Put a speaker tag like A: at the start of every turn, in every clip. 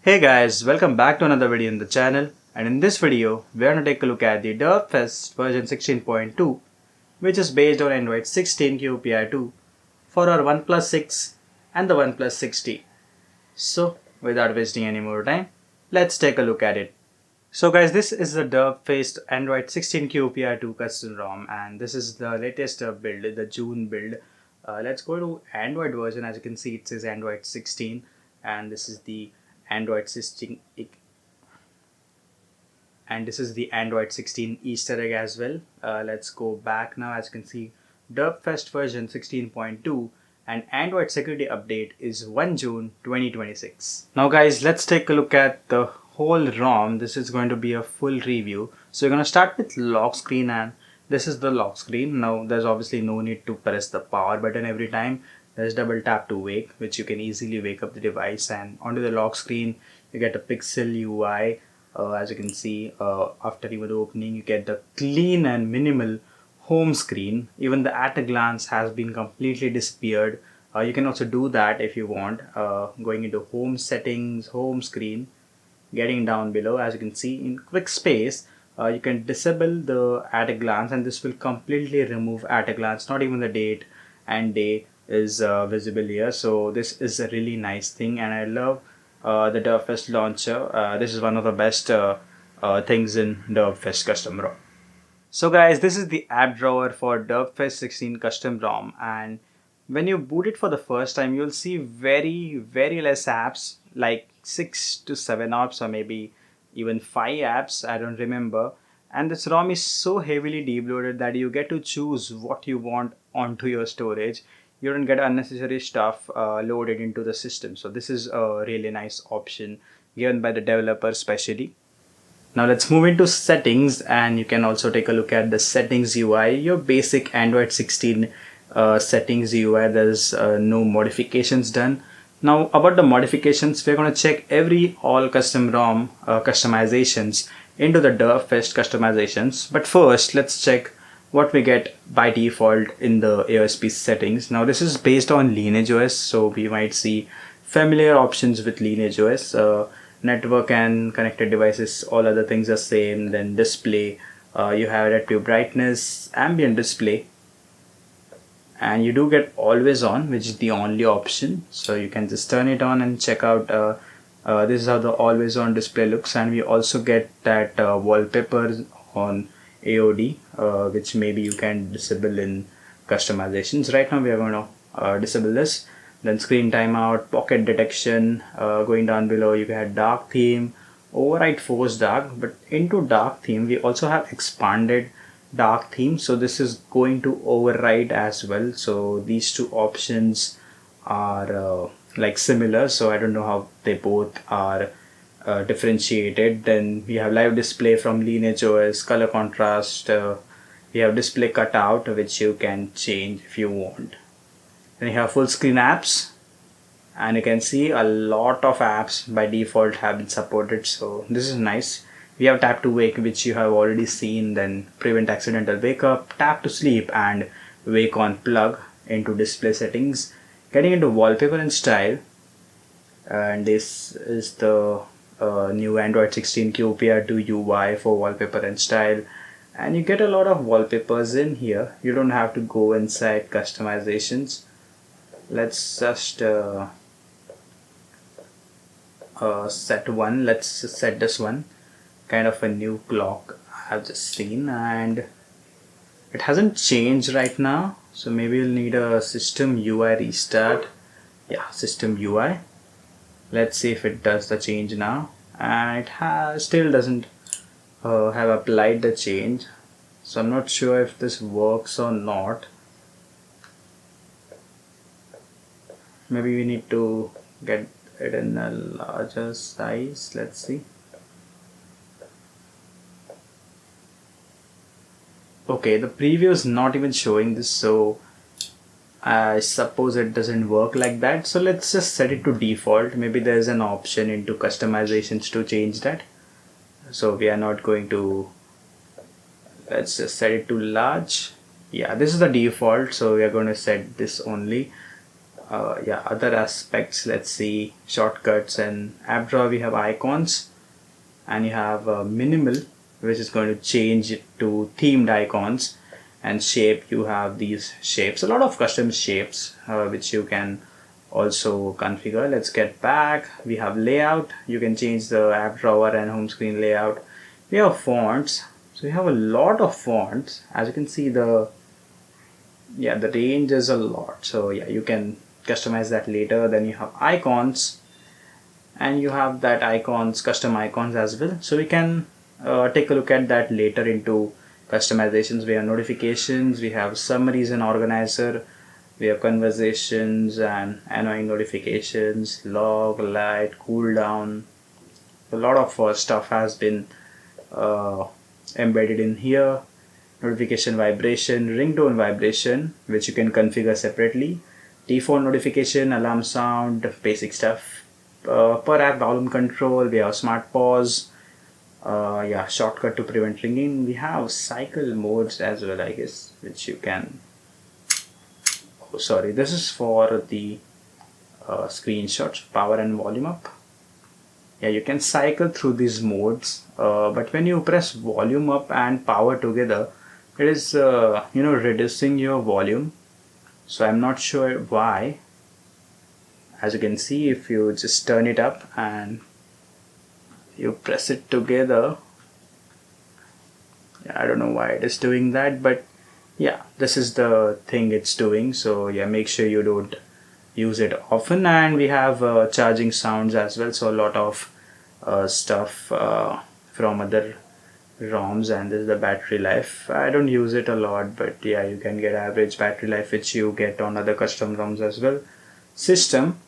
A: Hey guys, welcome back to another video in the channel, and in this video we are going to take a look at the Derpfest version 16.2, which is based on Android 16 QPR2 for our OnePlus 6 and the OnePlus 6T. So without wasting any more time, let's take a look at it. So guys, this is the Derpfest Android 16 QPR2 custom ROM, and this is the latest build, the June build. Let's go to Android version. As you can see, it says Android 16, and this is the Android 16 and this is the Android 16 Easter egg as well. Let's go back now. As you can see, Derpfest version 16.2 and Android security update is 1 June 2026. Now guys, let's take a look at the whole ROM. This is going to be a full review. So you're going to start with lock screen, and this is the lock screen. Now there's obviously no need to press the power button every time. There's double tap to wake, which you can easily wake up the device, and onto the lock screen you get a pixel UI. As you can see, after even the opening, you get the clean and minimal home screen. Even the at a glance has been completely disappeared. You can also do that if you want, going into home settings, home screen, getting down below. As you can see in quick space, you can disable the at a glance, and this will completely remove at a glance. Not even the date and day is visible here. So this is a really nice thing, and I love the Derpfest launcher. This is one of the best things in Derpfest custom ROM. So guys, this is the app drawer for Derpfest 16 custom ROM, and when you boot it for the first time, you'll see very less apps, like 6 to 7 apps, or maybe even 5 apps, I don't remember. And this ROM is so heavily debloated that you get to choose what you want onto your storage. You don't get unnecessary stuff loaded into the system. So this is a really nice option given by the developer specially. Now let's move into settings, and you can also take a look at the settings UI. Your basic Android 16 settings UI. There's no modifications done. Now about the modifications, we're going to check all custom ROM customizations into the Derpfest customizations. But first, let's check what we get by default in the AOSP settings. Now this is based on Lineage OS, so we might see familiar options with Lineage OS. Network and connected devices, all other things are same. Then display, you have adaptive brightness, ambient display, and you do get always on, which is the only option. So you can just turn it on and check out. This is how the always on display looks, and we also get that wallpaper on AOD, which maybe you can disable in customizations. Right now we are going to disable this. Then screen timeout, pocket detection. Going down below, you get dark theme, override force dark. But into dark theme, we also have expanded dark theme, so this is going to override as well. So these two options are like similar, so I don't know how they both are differentiated. Then we have live display from Lineage OS, color contrast. We have display cutout, which you can change if you want. Then you have full screen apps, and you can see a lot of apps by default have been supported, so this is nice. We have tap to wake, which you have already seen. Then prevent accidental wake up, tap to sleep, and wake on plug into display settings. Getting into wallpaper and style, and this is the new Android 16 QPR2 UI for wallpaper and style, and you get a lot of wallpapers in here. You don't have to go inside customizations. Let's just set one. Let's set this one, kind of a new clock I've just seen, and it hasn't changed right now, so maybe you'll need a system UI restart. Yeah, system UI. Let's see if it does the change now, and it still doesn't have applied the change, so I'm not sure if this works or not. Maybe we need to get it in a larger size. Let's see. Okay, the preview is not even showing this, so I suppose it doesn't work like that. So let's just set it to default. Maybe there's an option into customizations to change that. So we are not going to, let's just set it to large. Yeah, this is the default, so we are going to set this only. Yeah, other aspects, let's see, shortcuts and app drawer. We have icons, and you have minimal, which is going to change it to themed icons, and shape, you have these shapes, a lot of custom shapes which you can also configure. Let's get back. We have layout, you can change the app drawer and home screen layout. We have fonts, so we have a lot of fonts. As you can see, the range is a lot, so yeah, you can customize that later. Then you have icons, and you have that icons, custom icons as well, so we can take a look at that later into customizations. We have notifications, we have summaries and organizer, we have conversations and annoying notifications, log, light, cooldown. A lot of stuff has been embedded in here. Notification vibration, ringtone vibration, which you can configure separately, default notification, alarm sound, basic stuff. Per app volume control, we have smart pause, yeah, shortcut to prevent ringing. We have cycle modes as well, I guess, which you can, oh sorry, this is for the screenshots, power and volume up. Yeah, you can cycle through these modes, but when you press volume up and power together, it is reducing your volume, so I'm not sure why. As you can see, if you just turn it up and you press it together, I don't know why it is doing that, but yeah, this is the thing it's doing. So yeah, make sure you don't use it often. And we have charging sounds as well, so a lot of stuff from other ROMs. And this is the battery life. I don't use it a lot, but yeah, you can get average battery life, which you get on other custom ROMs as well. System,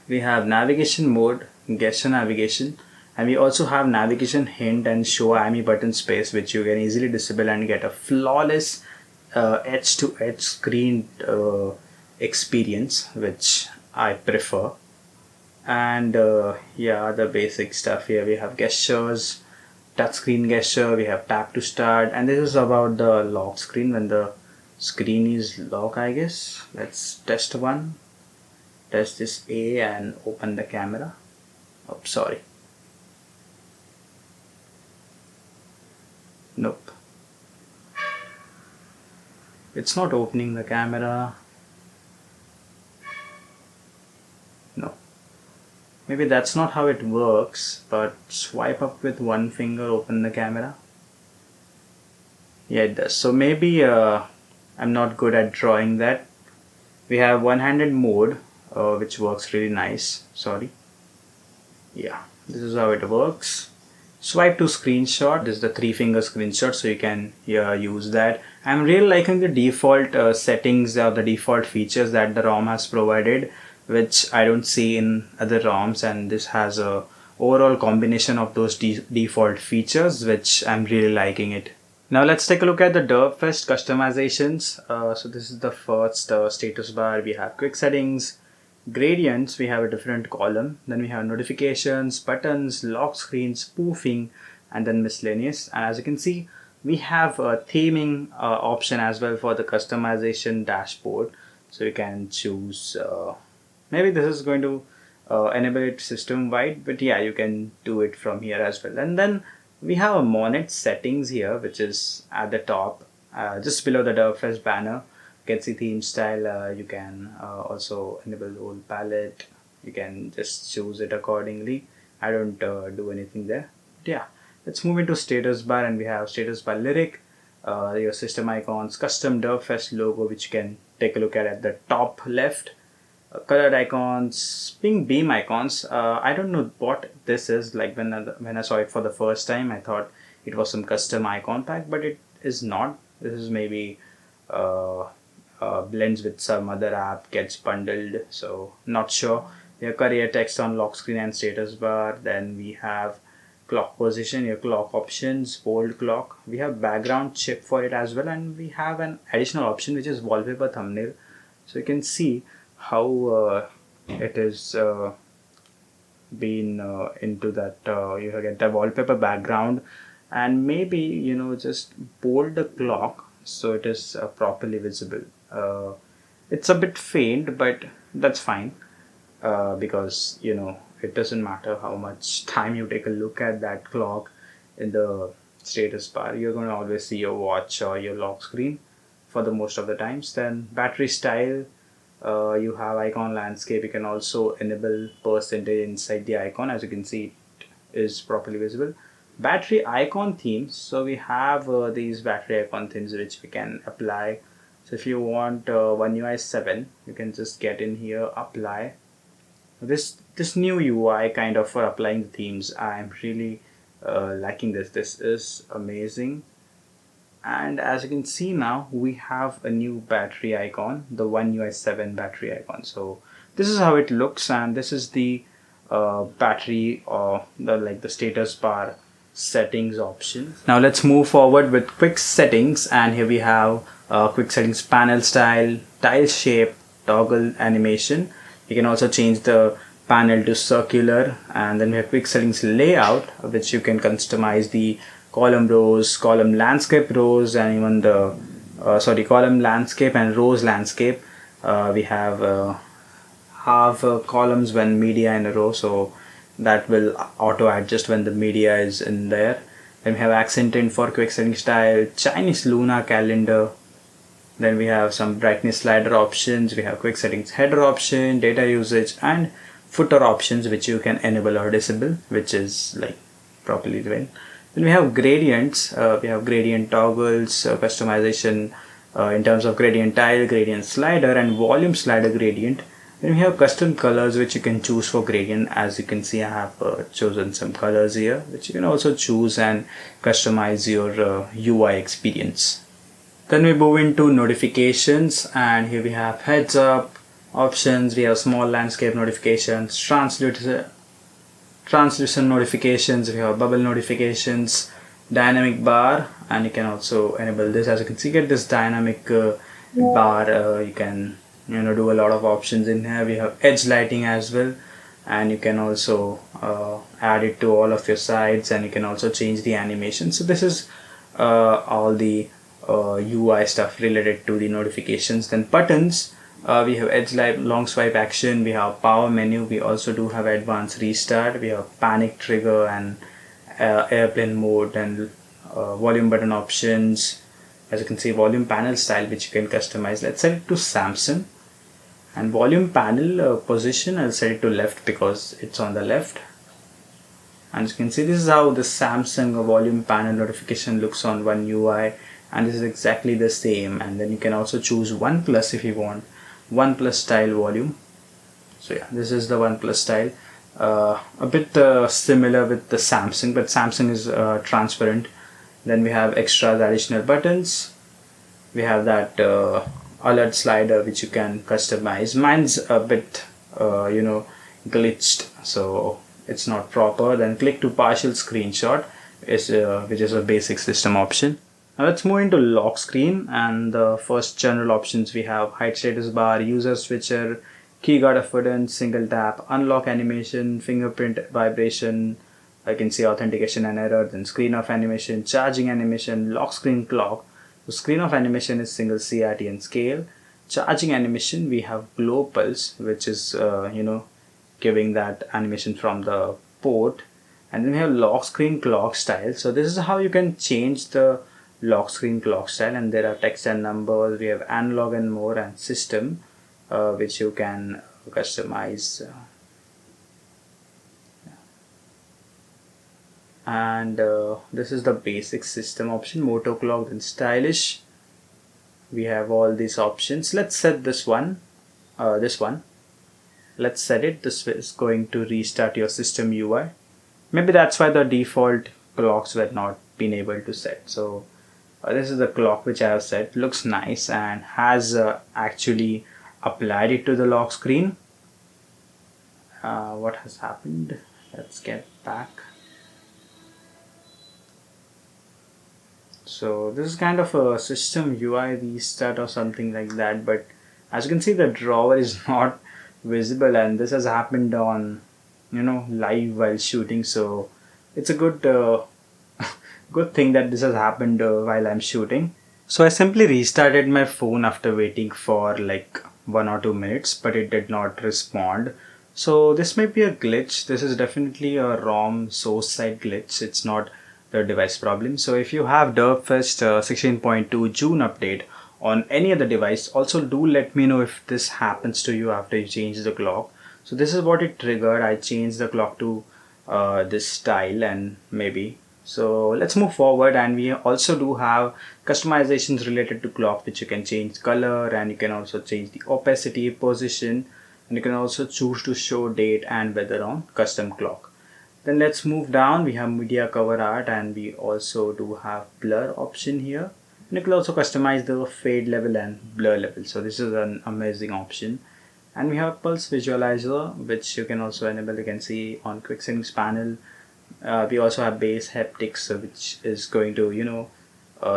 A: we have navigation mode, gesture navigation, and we also have navigation hint and show IME button space, which you can easily disable and get a flawless edge to edge screen experience, which I prefer. And yeah, the basic stuff here, we have gestures, touchscreen gesture, we have tap to start, and this is about the lock screen, when the screen is locked, I guess. Let's test one. Test this A and open the camera. Oh, sorry. Nope. It's not opening the camera. No. Maybe that's not how it works, but swipe up with one finger, open the camera. Yeah, it does. So maybe I'm not good at drawing that. We have one-handed mode, which works really nice. Sorry. Yeah, this is how it works. Swipe to screenshot. This is the 3-finger screenshot, so you can use that. I'm really liking the default settings or the default features that the ROM has provided, which I don't see in other ROMs, and this has a overall combination of those default features, which I'm really liking it. Now let's take a look at the Derpfest customizations. So this is the first status bar. We have quick settings, gradients, we have a different column. Then we have notifications, buttons, lock screen, spoofing, and then miscellaneous. And as you can see, we have a theming option as well for the customization dashboard. So you can choose, maybe this is going to enable it system wide, but yeah, you can do it from here as well. And then we have a monet settings here, which is at the top, just below the Derpfest banner. You can see theme style. You can also enable the whole palette. You can just choose it accordingly. I don't do anything there. But yeah, let's move into status bar, and we have status bar lyric, your system icons, custom Derpfest logo, which you can take a look at the top left. Colored icons, pink beam icons. I don't know what this is. Like when I saw it for the first time, I thought it was some custom icon pack, but it is not. This is maybe blends with some other app, gets bundled, so not sure. We have career text on lock screen and status bar. Then we have clock position, your clock options, bold clock. We have background chip for it as well, and we have an additional option, which is wallpaper thumbnail. So you can see how it is been into that. You get the wallpaper background, and maybe just bold the clock so it is properly visible. It's a bit faint, but that's fine, because it doesn't matter how much time you take a look at that clock in the status bar. You're going to always see your watch or your lock screen for the most of the times. Then battery style, you have icon landscape. You can also enable percentage inside the icon. As you can see, it is properly visible. Battery icon themes, so we have these battery icon themes which we can apply. So if you want One UI 7, you can just get in here, apply this new UI kind of for applying the themes. I'm really liking this is amazing. And as you can see, now we have a new battery icon, the One UI 7 battery icon. So this is how it looks, and this is the battery or the status bar settings option. Now let's move forward with quick settings, and here we have quick settings: panel style, tile shape, toggle animation. You can also change the panel to circular, and then we have quick settings layout, which you can customize the column rows, column landscape rows, and even the column landscape and rows landscape. We have columns when media in a row, so that will auto adjust when the media is in there. Then we have accent tint for quick setting style, Chinese lunar calendar. Then we have some brightness slider options. We have quick settings header option, data usage, and footer options, which you can enable or disable, which is like properly done. Then we have gradients. We have gradient toggles, customization in terms of gradient tile, gradient slider, and volume slider gradient. Then we have custom colors, which you can choose for gradient. As you can see, I have chosen some colors here, which you can also choose and customize your UI experience. Then we move into notifications, and here we have heads up options. We have small landscape notifications, translucent notifications. We have bubble notifications, dynamic bar, and you can also enable this. As you can see, get this dynamic bar. You can do a lot of options in here. We have edge lighting as well, and you can also add it to all of your sides, and you can also change the animation. So this is all the UI stuff related to the notifications. Then buttons, we have edge light, long swipe action, we have power menu, we also do have advanced restart, we have panic trigger and airplane mode, and volume button options. As you can see, volume panel style, which you can customize. Let's set it to Samsung. And volume panel position, I'll set it to left because it's on the left. And as you can see, this is how the Samsung volume panel notification looks on One UI, and this is exactly the same. And then you can also choose OnePlus if you want OnePlus style volume. So yeah, this is the OnePlus style. A bit similar with the Samsung, but Samsung is transparent. Then we have extras, additional buttons. We have that alert slider, which you can customize. Mine's a bit glitched, so it's not proper. Then click to partial screenshot, which is a basic system option. Now let's move into lock screen, and the first general options we have: hide status bar, user switcher, keyguard affordances, single tap, unlock animation, fingerprint vibration. I can see authentication and error. Then screen off animation, charging animation, lock screen clock. So screen off animation is single CRT and scale. Charging animation, we have glow pulse, which is giving that animation from the port. And then we have lock screen clock style. So this is how you can change the lock screen clock style, and there are text and numbers. We have analog and more, and system, which you can customize. And this is the basic system option. Moto clock and stylish. We have all these options. Let's set this one. Let's set it. This is going to restart your system UI. Maybe that's why the default clocks were not been able to set. So this is the clock which I have set. Looks nice and has actually applied it to the lock screen. What has happened? Let's get back. So this is kind of a system UI restart or something like that, but as you can see, the drawer is not visible, and this has happened on live while shooting. So it's a good good thing that this has happened while I'm shooting. So I simply restarted my phone after waiting for like 1 or 2 minutes, but it did not respond. So this might be a glitch. This is definitely a ROM source side glitch. It's not the device problem. So if you have Derpfest 16.2 June update on any other device, also do let me know if this happens to you after you change the clock. So this is what it triggered. I changed the clock to this style, and maybe. So let's move forward, and we also do have customizations related to clock, which you can change color, and you can also change the opacity, position, and you can also choose to show date and weather on custom clock. Then let's move down. We have media cover art, and we also do have blur option here, and you can also customize the fade level and blur level. So this is an amazing option. And we have pulse visualizer, which you can also enable. You can see on quick settings panel. We also have bass haptics, which is going to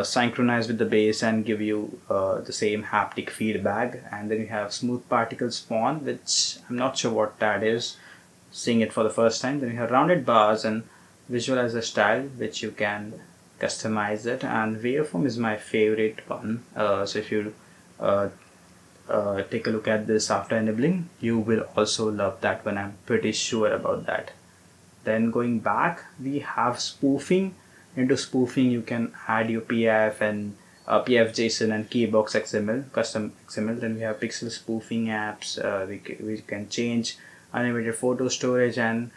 A: synchronize with the bass and give you the same haptic feedback. And then we have smooth particle spawn, which I'm not sure what that is, seeing it for the first time. Then we have rounded bars and visualizer style, which you can customize it. And waveform is my favorite one. So if you take a look at this after enabling, you will also love that one. I'm pretty sure about that. Then going back, we have spoofing. Into spoofing, you can add your PF and PF JSON and keybox XML, custom XML. Then we have pixel spoofing apps. We can change unlimited photo storage and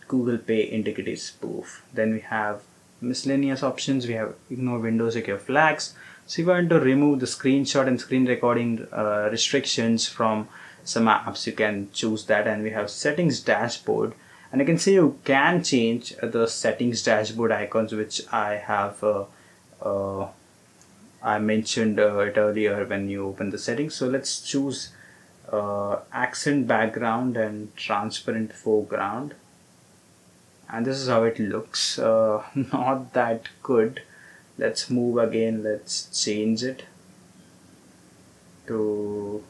A: Google Pay integrity spoof. Then we have miscellaneous options. We have ignore window secure flags. So if you want to remove the screenshot and screen recording restrictions from some apps, you can choose that. And we have settings dashboard, and you can see you can change the settings dashboard icons, which I have I mentioned it earlier when you open the settings. So let's choose accent background and transparent foreground, and this is how it looks. Not that good. Let's move again. Let's change it to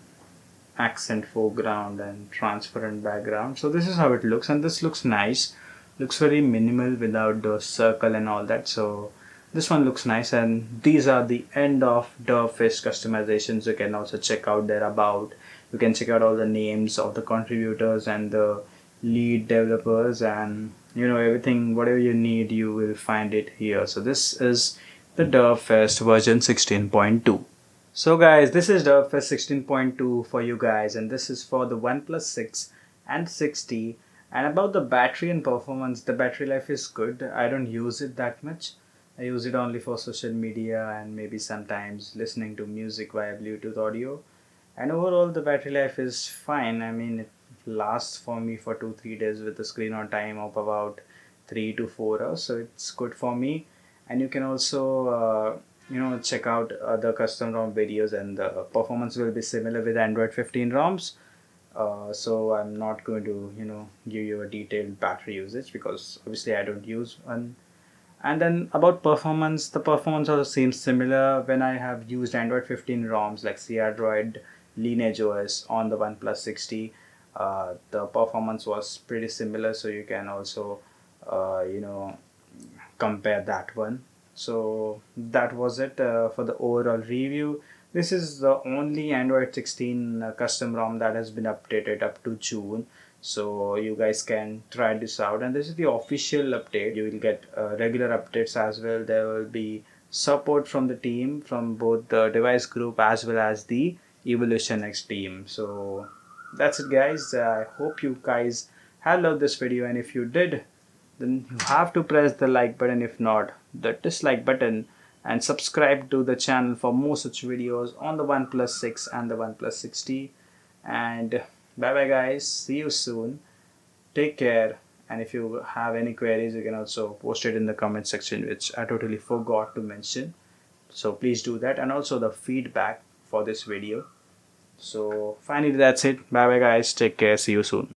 A: accent foreground and transparent background. So this is how it looks, and this looks nice. Looks very minimal without the circle and all that. So this one looks nice, and these are the end of Derpfest customizations. You can also check out their about. You can check out all the names of the contributors and the lead developers, and everything, whatever you need, you will find it here. So this is the Derpfest version 16.2. So guys, this is Derpfest 16.2 for you guys, and this is for the OnePlus 6 and 60. And about the battery and performance, the battery life is good. I don't use it that much. I use it only for social media and maybe sometimes listening to music via Bluetooth audio. And overall, the battery life is fine. I mean, it lasts for me for 2-3 days with a screen on time of about 3 to 4 hours. So it's good for me. And you can also check out other custom ROM videos, and the performance will be similar with Android 15 ROMs. So I'm not going to give you a detailed battery usage, because obviously I don't use one. And then about performance, the performance also seems similar when I have used Android 15 ROMs like CR-Droid, Lineage OS on the OnePlus 60. The performance was pretty similar, so you can also compare that one. So that was it for the overall review. This is the only Android 16 custom ROM that has been updated up to June. So you guys can try this out, and this is the official update. You will get regular updates as well. There will be support from the team, from both the device group as well as the Evolution X team. So that's it guys. I hope you guys have loved this video, and if you did, then you have to press the like button. If not, the dislike button, and subscribe to the channel for more such videos on the OnePlus 6 and the OnePlus 60. And bye bye guys, see you soon, take care. And if you have any queries, you can also post it in the comment section, which I totally forgot to mention. So please do that, and also the feedback for this video. So finally, that's it. Bye bye guys, take care, see you soon.